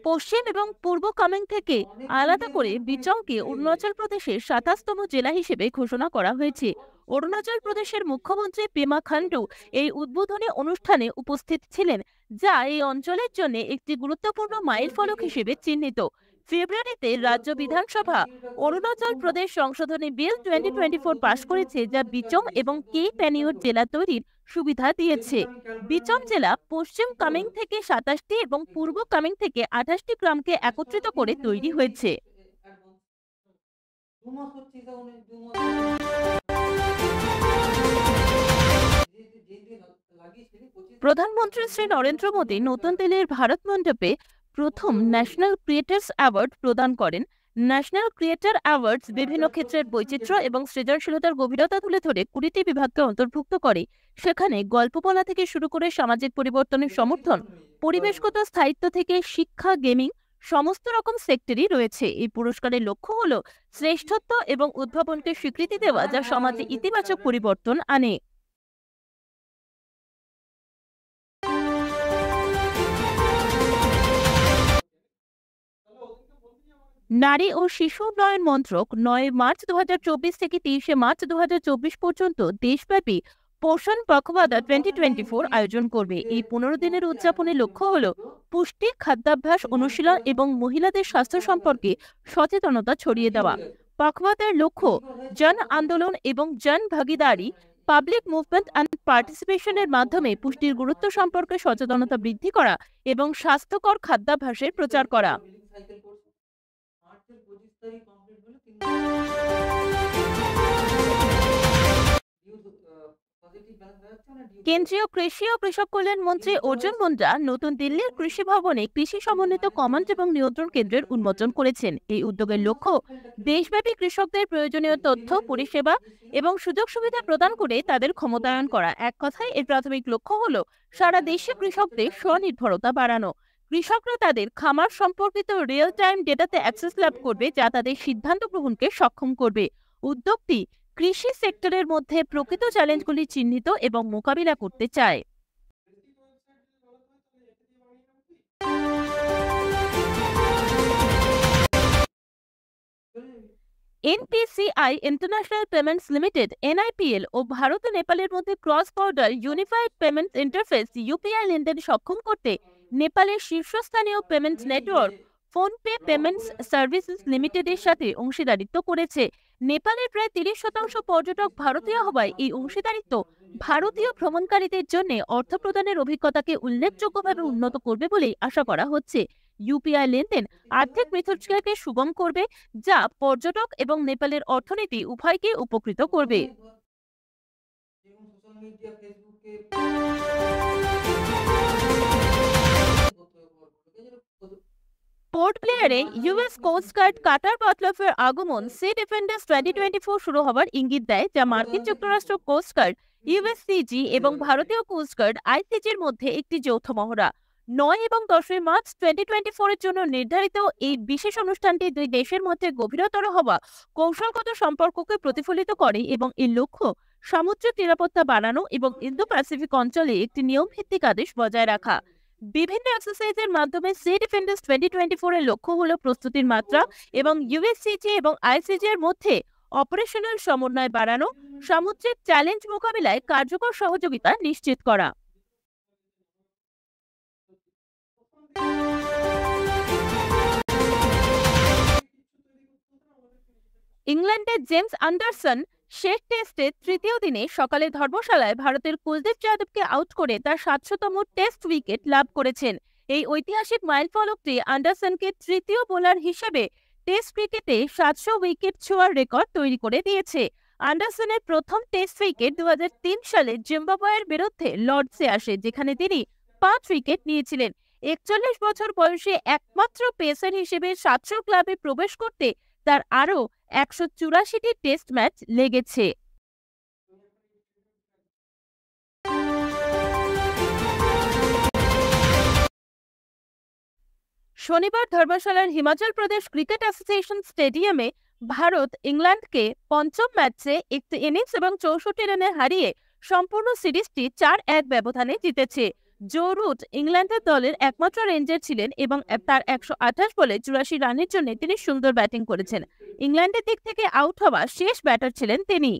পশ্চিম এবং পূর্ব কামেং থেকে আলাদা করে বিচংকে অরুণাচল প্রদেশের 27তম জেলা হিসেবে ঘোষণা করা হয়েছে। অরুণাচল প্রদেশের মুখ্যমন্ত্রী পেমা খান্ডু এই উদ্বোধনী অনুষ্ঠানে উপস্থিত ছিলেন, যা এই অঞ্চলের জন্য একটি গুরুত্বপূর্ণ মাইলফলক হিসেবে চিহ্নিত। ফেব্রুয়ারিতে রাজ্য বিধানসভা অরুণাচল প্রদেশ সংশোধনী বিল 2024 পাশ করেছে, যা বিচম এবং কে প্যানিয়র জেলা তৈরির সুবিধা দিয়েছে। বিচম জেলা পশ্চিম কামেং থেকে 27টি এবং পূর্ব কামেং থেকে 28টি গ্রামকে একত্রিত করে তৈরি হয়েছে। প্রধানমন্ত্রী শ্রী নরেন্দ্র মোদী নতুন দিল্লির ভারত মণ্ডপে প্রথম ন্যাশনাল ক্রিয়েটার্স অ্যাওয়ার্ড প্রদান করেন। ন্যাশনাল ক্রিয়েটর অ্যাওয়ার্ডস বিভিন্ন ক্ষেত্রের বৈচিত্র্য এবং সৃজনশীলতার গভীরতা তুলে ধরে 20টি বিভাগকে অন্তর্ভুক্ত করে। সেখানে গল্প বলা থেকে শুরু করে সামাজিক পরিবর্তনের সমর্থন, পরিবেশগত স্থায়িত্ব থেকে শিক্ষা, গেমিং, সমস্ত রকম সেক্টরই রয়েছে। এই পুরস্কারের লক্ষ্য হলো শ্রেষ্ঠত্ব এবং উদ্ভাবনকে স্বীকৃতি দেওয়া, যা সমাজে ইতিবাচক পরিবর্তন আনে। নারী ও শিশু উন্নয়ন মন্ত্রক 9 মার্চ 2024 থেকে 30 মার্চ 2024 পর্যন্ত দেশব্যাপী পোষণ পখওয়াড়া 2024 আয়োজন করবে। এই 15 দিনের উদযাপনের লক্ষ্য হলো পুষ্টি, খাদ্যাভ্যাস অনুশীলন এবং মহিলাদের স্বাস্থ্য সম্পর্কে সচেতনতা ছড়িয়ে দেওয়া। পখওয়াড়ার লক্ষ্য জন আন্দোলন এবং জন ভাগিদারি, পাবলিক মুভমেন্ট অ্যান্ড পার্টিসিপেশনের মাধ্যমে পুষ্টির গুরুত্ব সম্পর্কে সচেতনতা বৃদ্ধি করা এবং স্বাস্থ্যকর খাদ্যাভ্যাসের প্রচার করা। কেন্দ্রীয় কৃষি ও কৃষক কল্যাণ মন্ত্রী অর্জুন মুন্ডা নতুন দিল্লির কৃষি ভবনে কৃষি সমন্বিত কমান্ড এবং নিয়ন্ত্রণ কেন্দ্রের উন্মোচন করেছেন। এই উদ্যোগের লক্ষ্য দেশব্যাপী কৃষকদের প্রয়োজনীয় তথ্য, পরিষেবা এবং সুযোগ সুবিধা প্রদান করে তাদের ক্ষমতায়ন করা। এক কথায় এর প্রাথমিক লক্ষ্য হলো সারা দেশে কৃষকদের স্বনির্ভরতা বাড়ানো। কৃষকরা তাদের খামার সম্পর্কিত রিয়েল টাইম ডেটাতে অ্যাক্সেস লাভ করবে, যা তাদের সিদ্ধান্ত গ্রহণকে সক্ষম করবে। উদ্যোগটি কৃষি সেক্টরের মধ্যে প্রকৃত চ্যালেঞ্জগুলি চিহ্নিত এবং মোকাবিলা করতে চায়। NPCI international payments limited (NIPL) ও ভারত ও নেপালের মধ্যে cross border unified payments interface (UPI) লেনদেন সক্ষম করতে নেপালের শীর্ষস্থানীয় payments network PhonePe payments services লিমিটেডের সাথে অংশীদারিত্ব করেছে। নেপালের প্রায় 30% পর্যটক ভারতীয় হওয়ায় এই অংশীদারিত্ব ভারতীয় ভ্রমণকারীদের জন্য অর্থ প্রদানের অভিজ্ঞতাকে উল্লেখযোগ্যভাবে উন্নত করবে বলে আশা করা হচ্ছে। ইউপিআই লেনদেন আর্থিক মিথস্ক্রিয়াকে সুগম করবে, যা পর্যটক এবং নেপালের অর্থনীতি উভয়কে উপকৃত করবে। পোর্ট ব্লেয়ারে ইউএস কোস্ট গার্ড কাটার পাতলফের আগমন সি ডিফেন্ডার্স 2024 শুরু হওয়ার ইঙ্গিত দেয়, যা মার্কিন যুক্তরাষ্ট্র কোস্ট গার্ড (ইউএসসিজি) এবং ভারতীয় কোস্ট গার্ড (আইসিজির) মধ্যে একটি যৌথ মহড়া। 9 এবং 10 মার্চ 2024 এর জন্য নির্ধারিত এই বিশেষ অনুষ্ঠানটি দুই দেশের মধ্যে গভীরতর হওয়া কৌশলগত সম্পর্ককে প্রতিফলিত করে এবং এর লক্ষ্য সামুদ্রিক নিরাপত্তা বাড়ানো এবং ইন্দো প্যাসিফিক অঞ্চলে একটি নিয়মভিত্তিক আদেশ বজায় রাখা। বিভিন্ন এক্সারসাইজের মাধ্যমে সি ডিফেন্ডার্স 2024 এর লক্ষ্য হলো প্রস্তুতির মাত্রা এবং ইউএসসিজি এবং আইসিজি এর মধ্যে অপারেশনাল সমন্বয় বাড়ানো, সামুদ্রিক চ্যালেঞ্জ মোকাবিলায় কার্যকর সহযোগিতা নিশ্চিত করা। ইংল্যান্ডের জেমস অ্যান্ডারসন শেষ টেস্টে তৃতীয় দিনে সকালে ধর্মশালায় ভারতের কুলদীপ যাদবকে আউট করে তার 700তম টেস্ট উইকেট লাভ করেছেন। এই ঐতিহাসিক মাইলফলকটি অ্যান্ডারসনকে তৃতীয় বোলার হিসেবে টেস্ট ক্রিকেটে 700 উইকেট ছোঁয়ার রেকর্ড তৈরি করে দিয়েছে। অ্যান্ডারসনের প্রথম টেস্ট উইকেট 2003 সালে জিম্বাবুয়ের বিরুদ্ধে লর্ডসে আসে, যেখানে তিনি 5 উইকেট নিয়েছিলেন। 41 বছর বয়সে একমাত্র পেসার হিসেবে 700 ক্লাবে প্রবেশ করতে তার আরও 184টি টেস্ট ম্যাচ লেগেছে। শনিবার ধর্মশালার হিমাচল প্রদেশ ক্রিকেট অ্যাসোসিয়েশন স্টেডিয়ামে ভারত ইংল্যান্ডকে পঞ্চম ম্যাচে একটি ইনিংস এবং 64 রানে হারিয়ে সম্পূর্ণ সিরিজটি 4-1 ব্যবধানে জিতেছে। জো রুট ইংল্যান্ডের দলের একমাত্র রেঞ্জার ছিলেন এবং তার 128 বলে 84 রানের জন্য তিনি সুন্দর ব্যাটিং করেছেন। ইংল্যান্ডের দিক থেকে আউট হওয়া শেষ ব্যাটার ছিলেন তিনি।